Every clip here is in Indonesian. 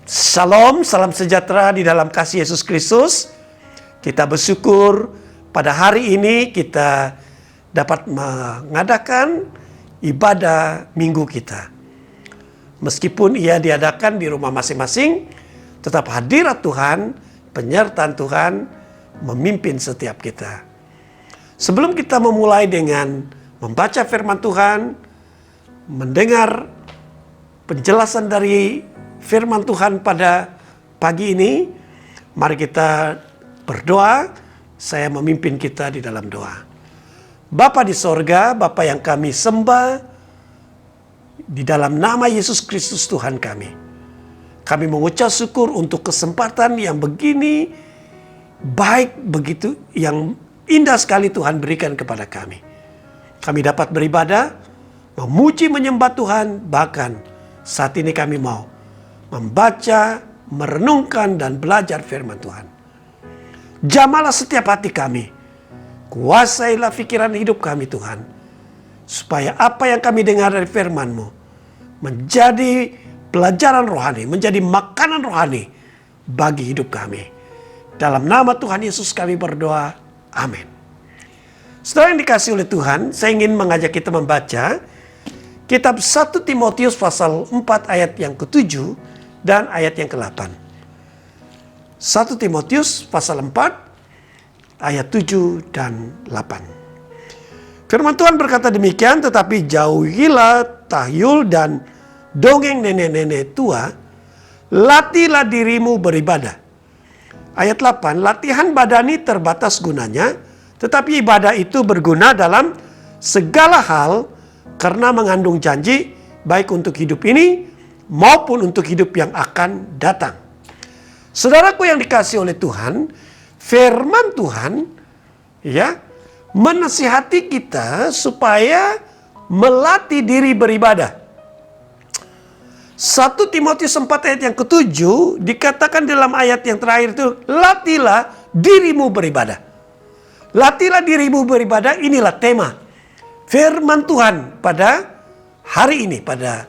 Shalom, salam sejahtera di dalam kasih Yesus Kristus. Kita bersyukur pada hari ini kita dapat mengadakan ibadah minggu kita. Meskipun ia diadakan di rumah masing-masing, tetap hadirat Tuhan, penyertaan Tuhan memimpin setiap kita. Sebelum kita memulai dengan membaca firman Tuhan, mendengar penjelasan dari firman Tuhan pada pagi ini, mari kita berdoa. Saya memimpin kita di dalam doa. Bapa di sorga, Bapa yang kami sembah, di dalam nama Yesus Kristus Tuhan kami mengucap syukur untuk kesempatan yang begini baik, begitu yang indah sekali Tuhan berikan kepada kami. Kami dapat beribadah, memuji, menyembah Tuhan, bahkan saat ini kami mau membaca, merenungkan, dan belajar firman Tuhan. Jamalah setiap hati kami. Kuasailah pikiran hidup kami Tuhan. Supaya apa yang kami dengar dari firman-Mu menjadi pelajaran rohani, menjadi makanan rohani bagi hidup kami. Dalam nama Tuhan Yesus kami berdoa. Amin. Setelah yang dikasih oleh Tuhan, saya ingin mengajak kita membaca kitab 1 Timotius pasal 4 ayat yang ke-7 dan ayat yang ke-8. 1 Timotius pasal 4 ayat 7 dan 8. Firman Tuhan berkata demikian, tetapi jauhilah tahyul dan dongeng nenek-nenek tua, latihlah dirimu beribadah. Ayat 8, latihan badani terbatas gunanya, tetapi ibadah itu berguna dalam segala hal karena mengandung janji baik untuk hidup ini maupun untuk hidup yang akan datang. Saudaraku yang dikasihi oleh Tuhan, firman Tuhan menasihati kita supaya melatih diri beribadah. 1 Timotius 4 ayat yang ke-7 dikatakan dalam ayat yang terakhir itu, latihlah dirimu beribadah. Latihlah dirimu beribadah, inilah tema firman Tuhan pada hari ini, pada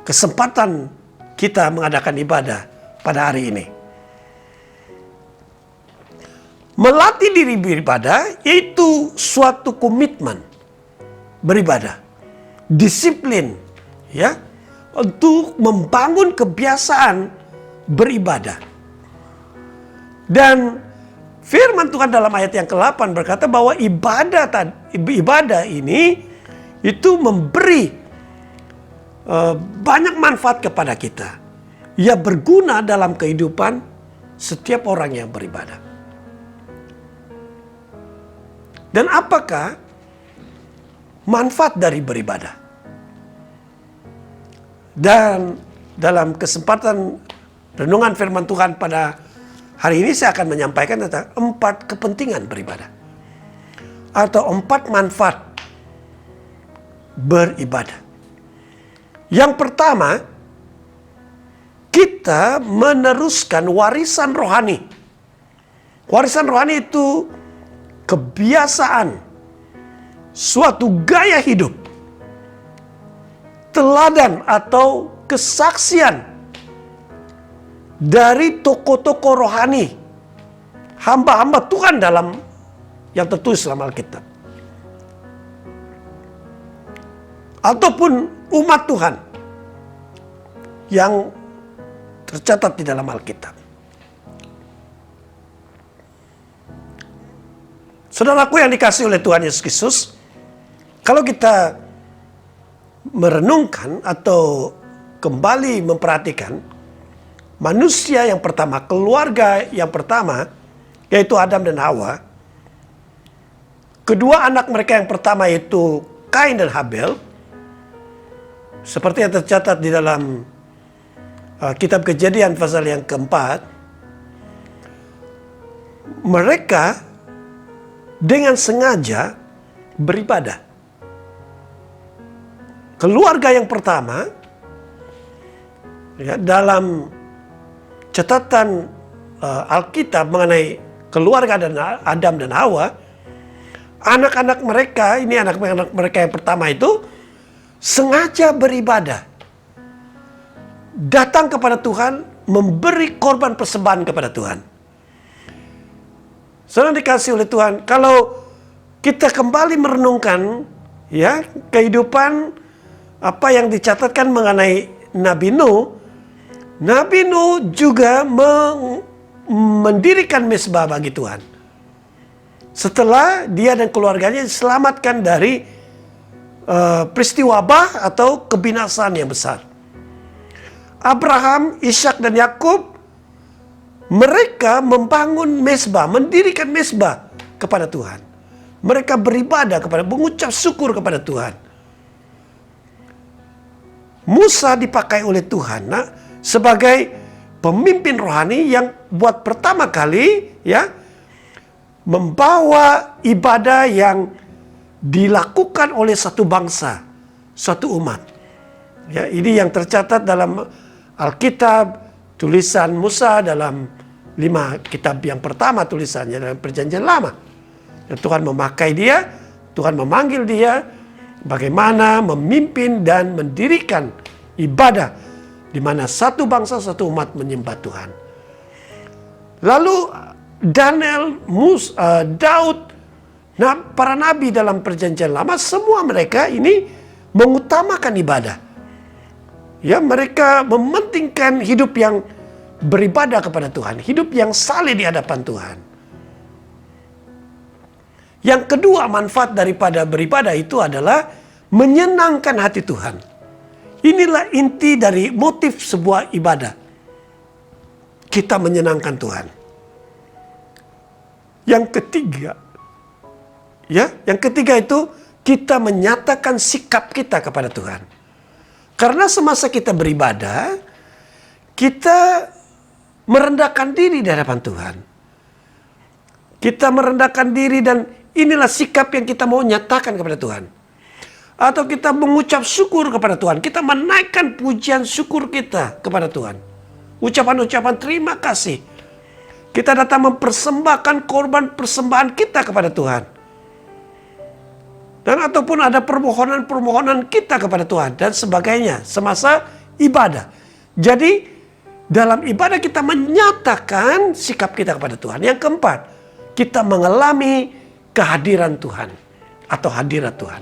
kesempatan kita mengadakan ibadah pada hari ini. Melatih diri beribadah itu suatu komitmen beribadah, disiplin, untuk membangun kebiasaan beribadah. Dan firman Tuhan dalam ayat yang ke-8 berkata bahwa ibadah ini itu memberi banyak manfaat kepada kita. Ia berguna dalam kehidupan setiap orang yang beribadah. Dan apakah manfaat dari beribadah? Dan dalam kesempatan renungan firman Tuhan pada hari ini saya akan menyampaikan tentang 4 kepentingan beribadah. Atau 4 manfaat beribadah. Yang pertama, kita meneruskan warisan rohani. Warisan rohani itu kebiasaan, suatu gaya hidup, teladan atau kesaksian dari tokoh-tokoh rohani, hamba-hamba Tuhan dalam yang tertulis dalam Alkitab. Ataupun umat Tuhan yang tercatat di dalam Alkitab. Saudaraku yang dikasihi oleh Tuhan Yesus Kristus, kalau kita merenungkan atau kembali memperhatikan manusia yang pertama, keluarga yang pertama, yaitu Adam dan Hawa. Kedua anak mereka yang pertama yaitu Kain dan Habel. Seperti yang tercatat di dalam kitab Kejadian pasal yang keempat, mereka dengan sengaja beribadah. Keluarga yang pertama, dalam catatan Alkitab mengenai keluarga dan Adam dan Hawa, anak-anak mereka, ini anak-anak mereka yang pertama itu sengaja beribadah. datang kepada Tuhan, memberi korban persembahan kepada Tuhan. Saudara dikasih oleh Tuhan, kalau kita kembali merenungkan ya kehidupan apa yang dicatatkan mengenai Nabi Nuh. Nabi Nuh juga mendirikan mezbah bagi Tuhan. Setelah dia dan keluarganya diselamatkan dari peristiwa wabah atau kebinasaan yang besar. Abraham, Ishak dan Yakub, mereka membangun mezbah, mendirikan mezbah kepada Tuhan. Mereka beribadah mengucap syukur kepada Tuhan. Musa dipakai oleh Tuhan sebagai pemimpin rohani yang buat pertama kali ya membawa ibadah yang dilakukan oleh satu bangsa, satu umat. Ya, ini yang tercatat dalam Alkitab, tulisan Musa dalam 5 kitab yang pertama tulisannya dalam Perjanjian Lama. Dan Tuhan memakai dia, Tuhan memanggil dia bagaimana memimpin dan mendirikan ibadah di mana satu bangsa, satu umat menyembah Tuhan. Lalu Daniel, Daud, para nabi dalam Perjanjian Lama, semua mereka ini mengutamakan ibadah. Ya, mereka mementingkan hidup yang beribadah kepada Tuhan, hidup yang saleh di hadapan Tuhan. Yang kedua, manfaat daripada beribadah itu adalah menyenangkan hati Tuhan. Inilah inti dari motif sebuah ibadah. Kita menyenangkan Tuhan. Yang ketiga itu kita menyatakan sikap kita kepada Tuhan. Karena semasa kita beribadah, kita merendahkan diri di hadapan Tuhan. Kita merendahkan diri dan inilah sikap yang kita mau nyatakan kepada Tuhan. Atau kita mengucap syukur kepada Tuhan. Kita menaikkan pujian syukur kita kepada Tuhan. Ucapan-ucapan terima kasih. Kita datang mempersembahkan korban persembahan kita kepada Tuhan. Dan ataupun ada permohonan-permohonan kita kepada Tuhan dan sebagainya semasa ibadah. Jadi dalam ibadah kita menyatakan sikap kita kepada Tuhan. Yang keempat, kita mengalami kehadiran Tuhan atau hadirat Tuhan.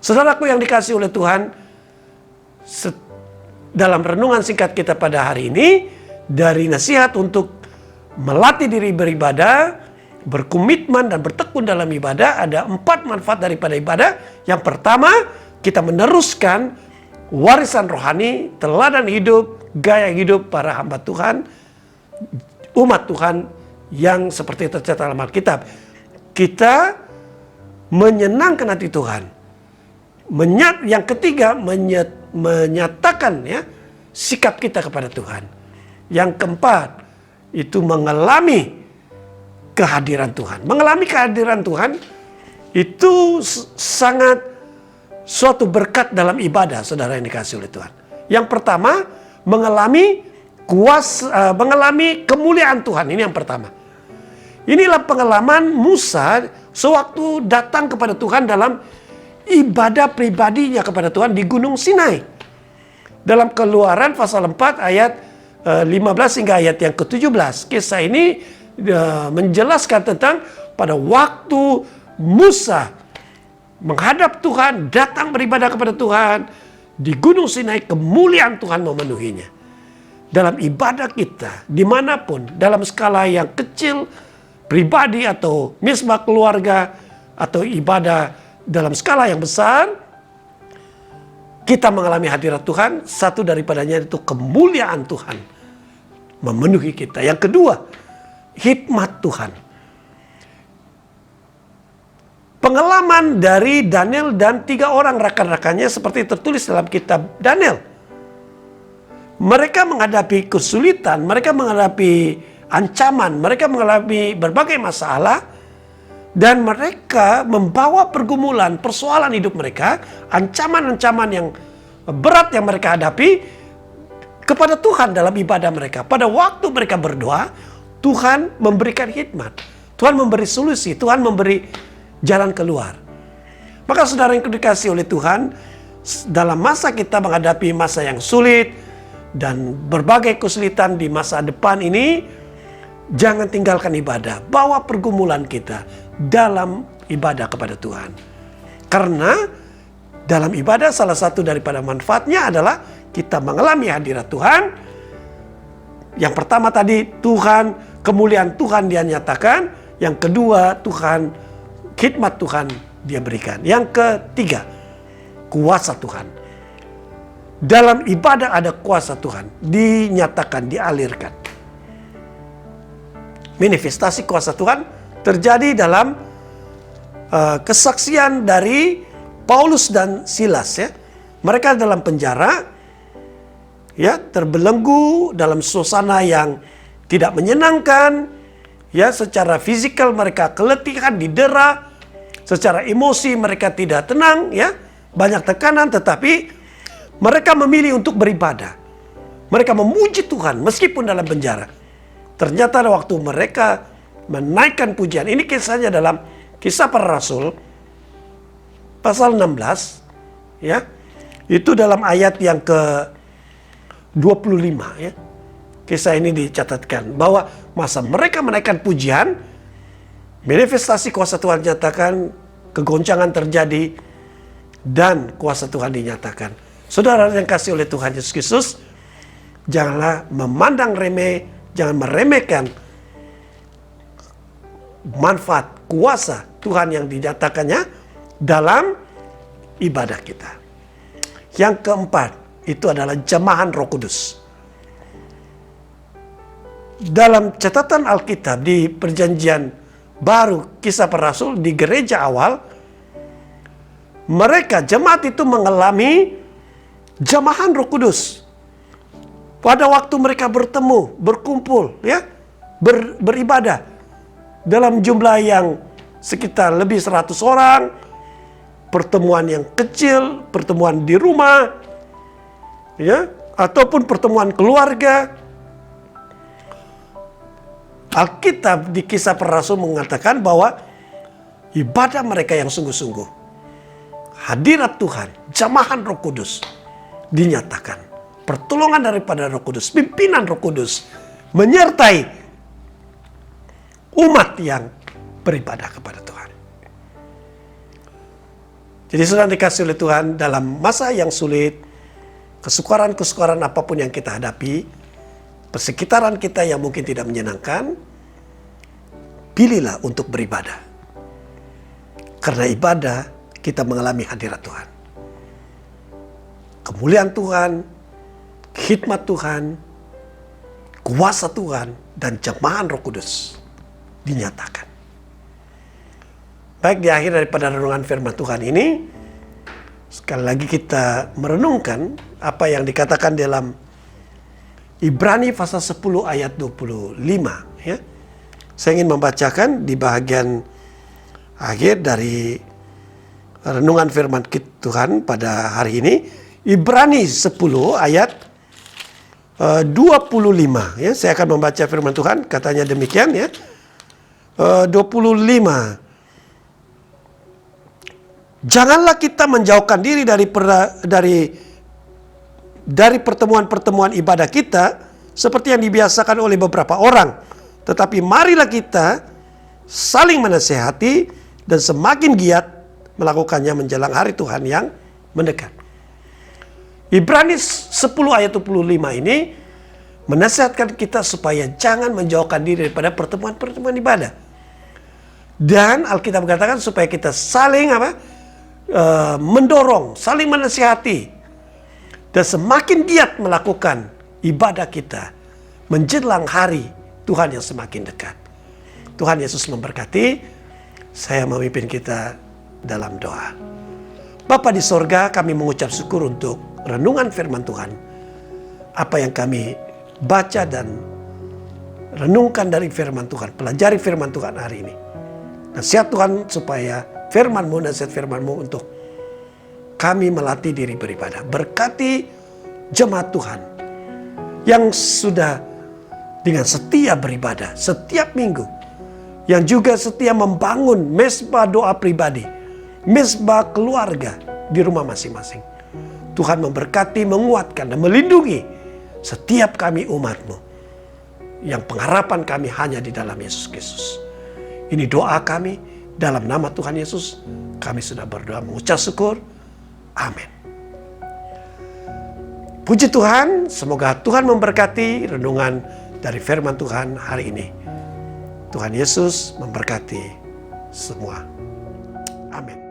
Saudaraku yang dikasihi oleh Tuhan, dalam renungan singkat kita pada hari ini, dari nasihat untuk melatih diri beribadah, berkomitmen dan bertekun dalam ibadah, ada 4 manfaat daripada ibadah. Yang pertama, kita meneruskan warisan rohani, teladan hidup, gaya hidup para hamba Tuhan, umat Tuhan yang seperti tercatat dalam Alkitab. Kita menyenangkan hati Tuhan. Yang ketiga, menyatakan ya sikap kita kepada Tuhan. Yang keempat, itu mengalami kehadiran Tuhan. Mengalami kehadiran Tuhan itu sangat suatu berkat dalam ibadah, saudara yang dikasihi oleh Tuhan. Yang pertama, mengalami kemuliaan Tuhan. Ini yang pertama. Inilah pengalaman Musa sewaktu datang kepada Tuhan dalam ibadah pribadinya kepada Tuhan di Gunung Sinai. Dalam Keluaran pasal 4 ayat 15 hingga ayat yang ke-17. Kisah ini menjelaskan tentang pada waktu Musa menghadap Tuhan, datang beribadah kepada Tuhan di Gunung Sinai, kemuliaan Tuhan memenuhinya. Dalam ibadah kita, dimanapun, dalam skala yang kecil, pribadi atau misbah keluarga, atau ibadah dalam skala yang besar, kita mengalami hadirat Tuhan. Satu daripadanya itu kemuliaan Tuhan memenuhi kita. Yang kedua, hikmat Tuhan. Pengalaman dari Daniel dan 3 orang rekan-rekannya seperti tertulis dalam kitab Daniel. Mereka menghadapi kesulitan, mereka menghadapi ancaman, mereka menghadapi berbagai masalah, dan mereka membawa pergumulan, persoalan hidup mereka, ancaman-ancaman yang berat yang mereka hadapi kepada Tuhan dalam ibadah mereka. Pada waktu mereka berdoa, Tuhan memberikan hikmat, Tuhan memberi solusi, Tuhan memberi jalan keluar. Maka saudara yang dikasihi oleh Tuhan, dalam masa kita menghadapi masa yang sulit, dan berbagai kesulitan di masa depan ini, jangan tinggalkan ibadah. Bawa pergumulan kita dalam ibadah kepada Tuhan. Karena dalam ibadah salah satu daripada manfaatnya adalah kita mengalami hadirat Tuhan. Yang pertama tadi, Tuhan, kemuliaan Tuhan dia nyatakan. Yang kedua, Tuhan, khidmat Tuhan dia berikan. Yang ketiga, kuasa Tuhan. Dalam ibadah ada kuasa Tuhan, dinyatakan, dialirkan. Manifestasi kuasa Tuhan terjadi dalam kesaksian dari Paulus dan Silas, ya. Mereka dalam penjara, ya, terbelenggu dalam suasana yang tidak menyenangkan, ya, secara fisikal mereka keletihan, didera, secara emosi mereka tidak tenang, ya, banyak tekanan, tetapi mereka memilih untuk beribadah. Mereka memuji Tuhan meskipun dalam penjara. Ternyata waktu mereka menaikkan pujian, ini kisahnya dalam Kisah Para Rasul pasal 16, ya. Itu dalam ayat yang ke-25, ya. Kisah ini dicatatkan bahwa masa mereka menaikkan pujian, manifestasi kuasa Tuhan dinyatakan, kegoncangan terjadi, dan kuasa Tuhan dinyatakan. Saudara yang kasih oleh Tuhan Yesus Kristus, janganlah memandang remeh, jangan meremehkan manfaat kuasa Tuhan yang dinyatakannya dalam ibadah kita. Yang keempat, itu adalah jamahan Roh Kudus. Dalam catatan Alkitab di Perjanjian Baru, Kisah Para Rasul, di gereja awal, mereka jemaat itu mengalami jamahan Roh Kudus. Pada waktu mereka bertemu, berkumpul, ya, beribadah dalam jumlah yang sekitar lebih 100 orang, pertemuan yang kecil, pertemuan di rumah, ya, ataupun pertemuan keluarga. Alkitab di Kisah Para Rasul mengatakan bahwa ibadah mereka yang sungguh-sungguh, hadirat Tuhan, jamahan Roh Kudus dinyatakan. Pertolongan daripada Roh Kudus, pimpinan Roh Kudus menyertai umat yang beribadah kepada Tuhan. Jadi saudara dikasih oleh Tuhan, dalam masa yang sulit, kesukaran-kesukaran apapun yang kita hadapi, persekitaran kita yang mungkin tidak menyenangkan, pilihlah untuk beribadah. Karena ibadah kita mengalami hadirat Tuhan. Kemuliaan Tuhan, khidmat Tuhan, kuasa Tuhan, dan jamahan Roh Kudus dinyatakan. Baik, di akhir daripada renungan firman Tuhan ini, sekali lagi kita merenungkan apa yang dikatakan dalam Ibrani pasal 10 ayat 25, ya. Saya ingin membacakan di bagian akhir dari renungan firman Tuhan pada hari ini. Ibrani 10 ayat 25, ya. Saya akan membaca firman Tuhan, katanya demikian, ya. 25. Janganlah kita menjauhkan diri dari pertemuan-pertemuan ibadah kita seperti yang dibiasakan oleh beberapa orang, tetapi marilah kita saling menasihati dan semakin giat melakukannya menjelang hari Tuhan yang mendekat. Ibrani 10 ayat 25 ini menasihatkan kita supaya jangan menjauhkan diri daripada pertemuan-pertemuan ibadah. Dan Alkitab mengatakan supaya kita saling mendorong, saling menasihati, dan semakin giat melakukan ibadah kita menjelang hari Tuhan yang semakin dekat. Tuhan Yesus memberkati. Saya memimpin kita dalam doa. Bapa di sorga, kami mengucap syukur untuk renungan firman Tuhan. Apa yang kami baca dan renungkan dari firman Tuhan, pelajari firman Tuhan hari ini. Nasihat Tuhan supaya firman-Mu, nasihat firman-Mu untuk kami melatih diri beribadah. Berkati jemaat Tuhan yang sudah dengan setia beribadah setiap minggu, yang juga setia membangun mesbah doa pribadi, mesbah keluarga di rumah masing-masing. Tuhan memberkati, menguatkan, dan melindungi setiap kami umat-Mu, yang pengharapan kami hanya di dalam Yesus Kristus. Ini doa kami, dalam nama Tuhan Yesus, kami sudah berdoa mengucap syukur. Amin. Puji Tuhan, semoga Tuhan memberkati renungan dari firman Tuhan hari ini. Tuhan Yesus memberkati semua. Amin.